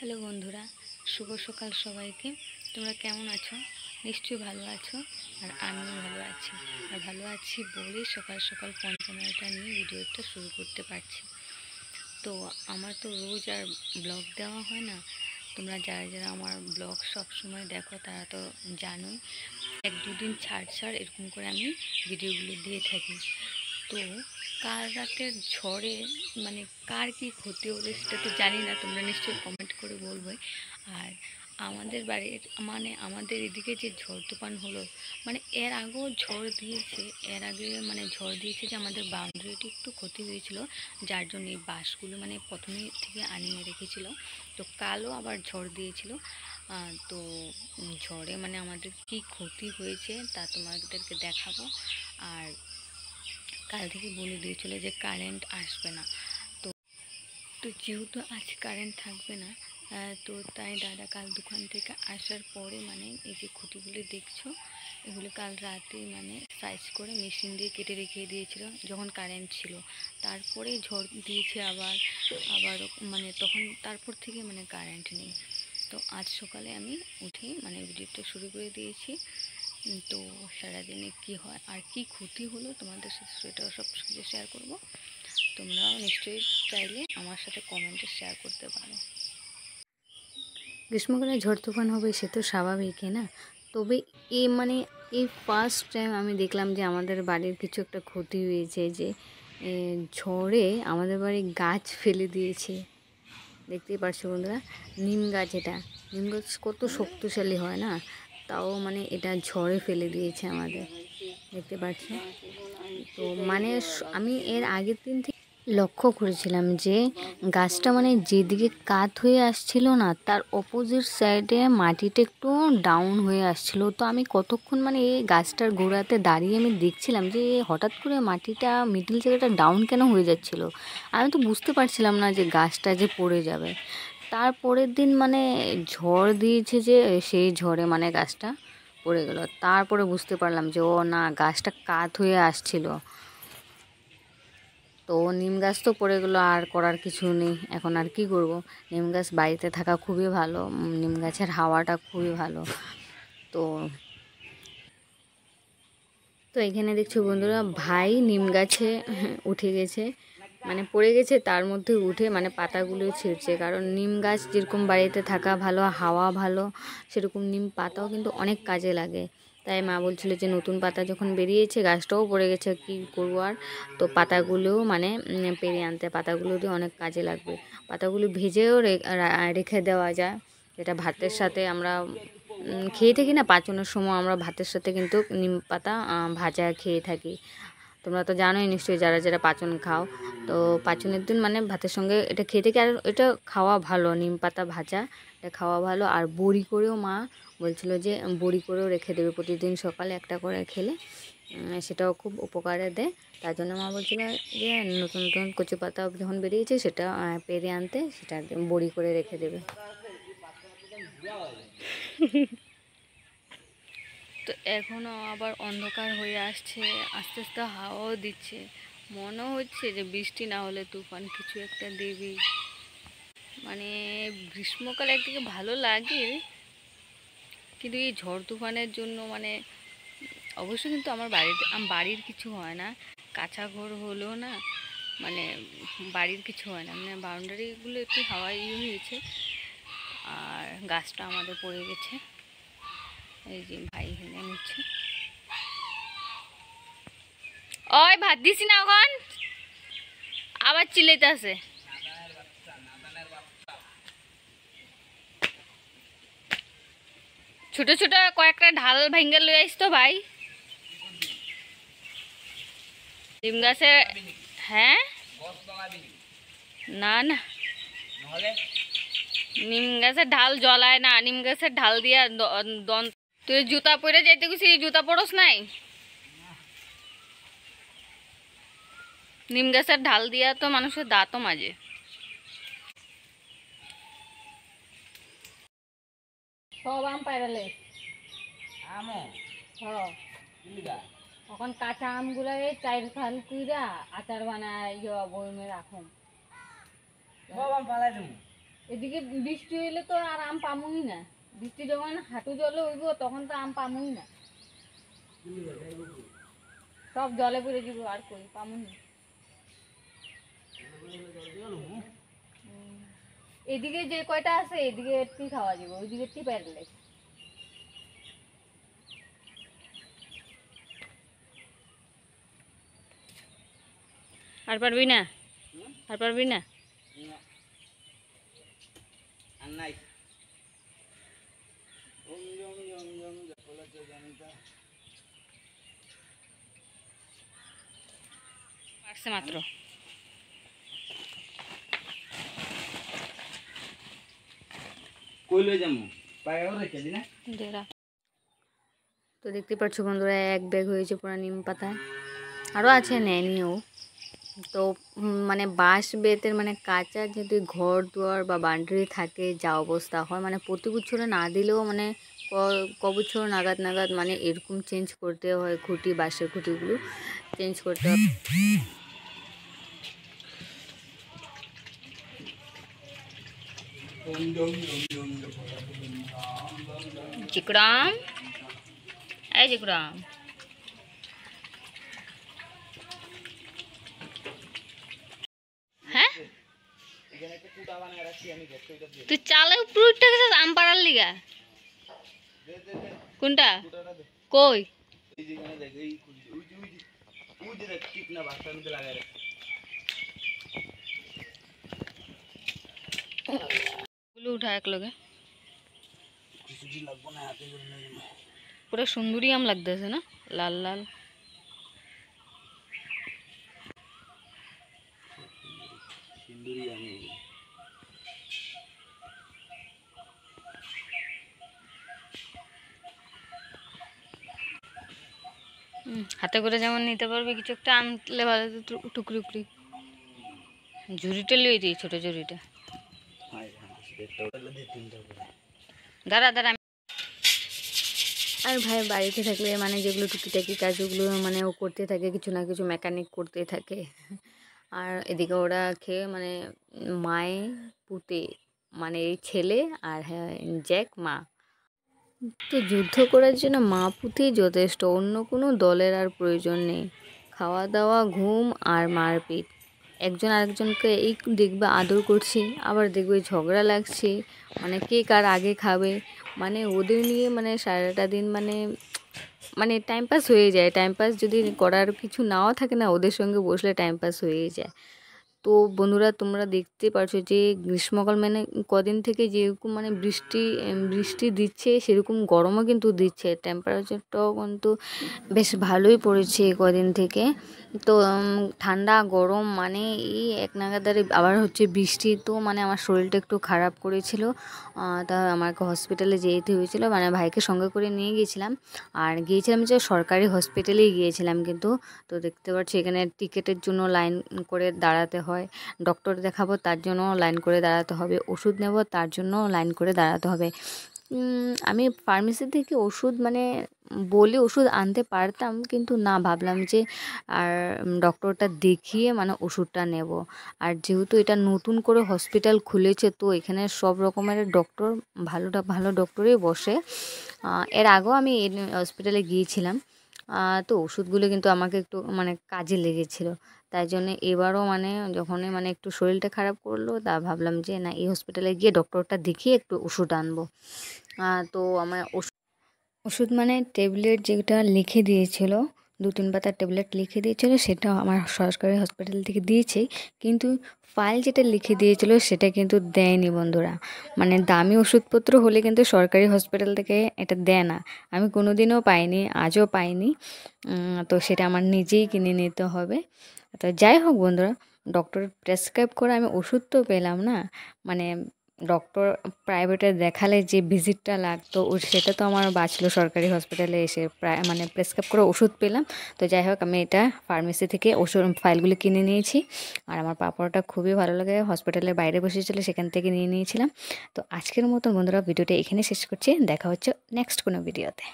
Hello বন্ধুরা, শুভ সকাল সবাইকে। তোমরা কেমন আছো? নিশ্চয়ই ভালো আছো। আর আমিও ভালো আছি। আর ভালো আছি বলেই সকাল সকাল পঞ্চময়টা নিয়ে ভিডিওটা শুরু করতে পারছি। তো আমার তো রোজ আর ব্লগ দেওয়া হয় না। তোমরা যারা যারা আমার ব্লগ সব সময় দেখো তারা তো জানোই, এক দুদিন ছাড় ছাড় এরকম করে আমি ভিডিওগুলো দিয়ে থাকি। তো কাল রাতের ঝড়ে মানে কার কী ক্ষতি হলো সেটা তো জানি না, তোমরা নিশ্চয়ই কমেন্ট করে বলবে। আর আমাদের বাড়ির মানে আমাদের এদিকে যে ঝড় তুফান হলো, মানে এর আগেও ঝড় দিয়েছে, এর আগে মানে ঝড় দিয়েছে যে আমাদের বাউন্ডারিটি একটু ক্ষতি হয়েছিল, যার জন্য এই বাঁশগুলো মানে প্রথমে থেকে আনিয়ে রেখেছিল। তো কালও আবার ঝড় দিয়েছিল। তো ঝড়ে মানে আমাদের কি ক্ষতি হয়েছে তা তোমাদেরকে দেখাবো। আর কাল থেকে বলে দিয়েছিল যে কারেন্ট আসবে না। তো তো যেহেতু আজ কারেন্ট থাকবে না, তো তাই দাদা কাল দোকান থেকে আসার পরে মানে এই যে খুঁটিগুলো দেখছো, এগুলো কাল রাতে মানে সাইজ করে মেশিন দিয়ে কেটে রেখে দিয়েছিল যখন কারেন্ট ছিল। তারপরে ঝড় দিয়েছে আবার আবার মানে তখন তারপর থেকে মানে কারেন্ট নেই। তো আজ সকালে আমি উঠে মানে ভিডিওটা শুরু করে দিয়েছি। তো সারাদিনে কী হয় আর কি ক্ষতি হলো তোমাদের সাথে সেটাও সব কিছু শেয়ার করব। তোমরাও নিশ্চয়ই চাইলে আমার সাথে কমেন্টে শেয়ার করতে পারো। গ্রীষ্মকালে ঝড় তুফান হবে সে তো স্বাভাবিকই না, তবে মানে এই ফার্স্ট টাইম আমি দেখলাম যে আমাদের বাড়ির কিছু একটা ক্ষতি হয়েছে, যে ঝড়ে আমাদের বাড়ির গাছ ফেলে দিয়েছে। দেখতেই পারছো বন্ধুরা, নিম গাছ। এটা নিম গাছ কত শক্তিশালী হয় না, তাও মানে এটা ঝড়ে ফেলে দিয়েছে আমাদের, দেখতে পাচ্ছি। তো মানে আমি এর আগের দিন থেকে লক্ষ্য করেছিলাম যে গাছটা মানে যেদিকে কাত হয়ে আসছিল না, তার অপোজিট সাইডে মাটিটা একটু ডাউন হয়ে আসছিল। তো আমি কতক্ষণ মানে এই গাছটার গোড়াতে দাঁড়িয়ে আমি দেখছিলাম যে হঠাৎ করে মাটিটা মিডিল জায়গাটা ডাউন কেন হয়ে যাচ্ছিল। আমি তো বুঝতে পারছিলাম না যে গাছটা যে পড়ে যাবে। তারপরের দিন মানে ঝড় দিয়েছে, যে সেই ঝড়ে মানে গাছটা পড়ে গেল। তারপরে বুঝতে পারলাম যে ও না, গাছটা কাত হয়ে আসছিল। তো নিম গাছ তো পড়ে গেলো, আর করার কিছু নেই। এখন আর কি করব, নিম গাছ বাড়িতে থাকা খুবই ভালো, নিম গাছের হাওয়াটা খুবই ভালো। তো তো এখানে দেখছো বন্ধুরা, ভাই নিম গাছে উঠে গেছে, মানে পড়ে গেছে, তার মধ্যে উঠে মানে পাতাগুলো ছিঁড়ছে। কারণ নিম গাছ যেরকম বাড়িতে থাকা ভালো, হাওয়া ভালো, সেরকম নিম পাতাও কিন্তু অনেক কাজে লাগে। তাই মা বলছিল যে নতুন পাতা যখন বেরিয়েছে, গাছটাও পড়ে গেছে, কি করবো আর। তো পাতাগুলোও মানে পেরে আনতে, পাতাগুলো দিয়ে অনেক কাজে লাগবে। পাতাগুলো ভেজেও রেখে দেওয়া যায়, যেটা ভাতের সাথে আমরা খেয়ে থাকি না, পাচনের সময় আমরা ভাতের সাথে কিন্তু নিম পাতা ভাজা খেয়ে থাকি। তোমরা তো জানোই নিশ্চয়ই, যারা যারা পাচন খাও। তো পাচনের দিন মানে ভাতের সঙ্গে এটা খেয়ে থাকি। আর এটা খাওয়া ভালো, নিম পাতা ভাজা এটা খাওয়া ভালো। আর বড়ি করেও মা বলছিল যে বড়ি করেও রেখে দেবে, প্রতিদিন সকালে একটা করে খেলে সেটাও খুব উপকারে দেয়। তার জন্য মা বলছিল যে নতুন নতুন কচু পাতা যখন বেরিয়েছে সেটা পেরে আনতে, সেটা বড়ি করে রেখে দেবে। তো এখনও আবার অন্ধকার হয়ে আসছে, আস্তে আস্তে হাওয়াও দিচ্ছে, মনে হচ্ছে যে বৃষ্টি না হলে তুফান কিছু একটা দেবে। মানে গ্রীষ্মকালে একদিকে ভালো লাগে, কিন্তু এই ঝড় তুফানের জন্য মানে অবশ্য কিন্তু আমার বাড়ির কিছু হয় না, কাঁচা ঘর হলেও না মানে বাড়ির কিছু হয় না, মানে বাউন্ডারিগুলো একটু হাওয়া হয়েছে। আর গাছটা আমাদের পড়ে গেছে, এই যে ভাই হেলে নিচ্ছে। ওই ভাত দিছি না, এখন আবার চিল্লাইতেছে। ছোট ছোট কয়েকটা ঢাল ভাঙ্গা লই আইস তো ভাই, নিম গাছে। হ্যাঁ, না না, নিম গাছের ঢাল জ্বলায় না, নিম গাছের ঢাল দিয়া তুই জুতা পরে যাইতে গেছি, জুতা পরস নাই? নিম গাছের ঢাল দিয়া তো মানুষের দাঁতও মাজে। সব আম পাইরালে এখন কাঁচা আমগুলা চার ফাল কুইরা আচার বানায় বয়মে রাখুন। এদিকে বৃষ্টি হইলে তো আর আম পামুই না, বৃষ্টি যখন হাঁটু জলে হইব তখন তো আম পামুই না, সব জলে পড়ে যাব আর কই পামুই না। এদিকে যে কয়টা আছে এদিকে একটি খাওয়া যাবে, ওইদিকে একটি পারলে। আর পারবি না, আর পারবি না। পারছে মাত্র। তো দেখতে পাচ্ছ বন্ধুরা, এক ব্যাগ হয়েছে পুরো নিম পাতা, আরও আছে নেয়নিও। তো মানে বাঁশ বেতের মানে কাঁচা যদি ঘর দুয়ার বা বাউন্ডারি থাকে যা অবস্থা হয়, মানে প্রতি বছরে না দিলেও মানে ক বছর নাগাদ নাগাদ মানে এরকম চেঞ্জ করতে হয়, খুঁটি বাঁশের খুঁটিগুলো চেঞ্জ করতে হয়। জিকরাম, এই জিকরাম, হ্যাঁ তুই চালে উপরটা গেছে আম পাড়ার লিগা। কোনটা কই গুলো উঠা এক লগে পুরো সুন্দরী আম লাগতেছে না, লাল লাল। হাতে করে যেমন নিতে পারবে, কিছু একটা আনলে ভালো, টুকরি উপরি ঝুড়িটা লিয়ে দিই, ছোট ঝুড়িটা। দাঁড়া দাঁড়া। আর ভাই বাড়িতে থাকলে মানে যেগুলো টুকিটাকি কাজগুলো মানে ও করতে থাকে, কিছু না কিছু মেকানিক করতে থাকে। আর এদিকে ওরা খেয়ে মানে মায়ে পুতে মানে এই ছেলে আর হ্যাঁ জ্যাক মা, তো যুদ্ধ করার জন্য মা পুতেই যথেষ্ট, অন্য কোনো দলের আর প্রয়োজন নেই। খাওয়া দাওয়া, ঘুম আর মারপিট, একজন আরেকজনকে এই দেখবে আদর করছে, আবার দেখবে ঝগড়া লাগছে, মানে কে কার আগে খাবে, মানে ওদের নিয়ে মানে সারাটা দিন মানে মানে টাইম পাস হয়ে যায়। টাইম পাস যদি করার কিছু নাও থাকে না, ওদের সঙ্গে বসলে টাইম পাস হয়ে যায়। তো বন্ধুরা তোমরা দেখতে পারছো যে গ্রীষ্মকাল মানে কদিন থেকে যেরকম মানে বৃষ্টি দিচ্ছে, সেরকম গরমও কিন্তু দিচ্ছে। টেম্পারেচারটাও কিন্তু বেশ ভালোই পড়েছে কদিন থেকে। তো ঠান্ডা গরম মানে এই এক নাগাদারে আবার হচ্ছে বৃষ্টি, তো মানে আমার শরীরটা একটু খারাপ করেছিল। তা আমাকে হসপিটালে যেতে হয়েছিল, মানে ভাইকে সঙ্গে করে নিয়ে গিয়েছিলাম। আর গিয়েছিলাম যে সরকারি হসপিটালেই গিয়েছিলাম কিন্তু। তো দেখতে পাচ্ছি এখানে টিকিটের জন্য লাইন করে দাঁড়াতে হয়, ডক্টর দেখাবো তার জন্য লাইন করে দাঁড়াতে হবে, ওষুধ নেব তার জন্য লাইন করে দাঁড়াতে হবে। আমি ফার্মেসি থেকে ওষুধ মানে বলে ওষুধ আনতে পারতাম, কিন্তু না, ভাবলাম যে আর ডক্টরটা দেখিয়ে মানে ওষুধটা নেব। আর যেহেতু এটা নতুন করে হসপিটাল খুলেছে, তো এখানে সব রকমের ডক্টর ভালো ডক্টরই বসে। এর আগেও আমি এই হসপিটালে গিয়েছিলাম, তো ওষুধগুলো কিন্তু আমাকে একটু মানে কাজে লেগেছিলো। তাই জন্যে এবারও মানে যখনই মানে একটু শরীরটা খারাপ করলো, তা ভাবলাম যে না, এই হসপিটালে গিয়ে ডক্টরটা দেখিয়ে একটু ওষুধ আনবো। তো আমার ওষুধ মানে ট্যাবলেট যেটা লিখে দিয়েছিল, 2-3 পাতার ট্যাবলেট লিখে দিয়েছিল, সেটা আমার সরকারি হসপিটাল থেকে দিয়েছে। কিন্তু ফাইল যেটা লিখে দিয়েছিল সেটা কিন্তু দেয়নি বন্ধুরা। মানে দামি ওষুধপত্র হলে কিন্তু সরকারি হসপিটাল থেকে এটা দেয় না, আমি কোনো দিনও পাইনি, আজও পাইনি। তো সেটা আমার নিজেই কিনে নিতে হবে। তো যাই হোক বন্ধুরা, ডক্টর প্রেসক্রাইব করে আমি ওষুধ তো পেলাম না, মানে ডক্টর প্রাইভেটে দেখালে যে ভিজিটটা লাগতো সেটা তো আমার বাঁচলো সরকারি হসপিটালে এসে, মানে প্রেসক্রাইব করে ওষুধ পেলাম। তো যাই হোক, আমি এটা ফার্মেসি থেকে ওষুধ ফাইলগুলো কিনে নিয়েছি। আর আমার পাপড়টা খুবই ভালো লাগে, হসপিটালের বাইরে বসেছিল সেখান থেকে নিয়ে নিয়েছিলাম। তো আজকের মতন বন্ধুরা ভিডিওটা এখানে শেষ করছি, দেখা হচ্ছে নেক্সট কোনো ভিডিওতে।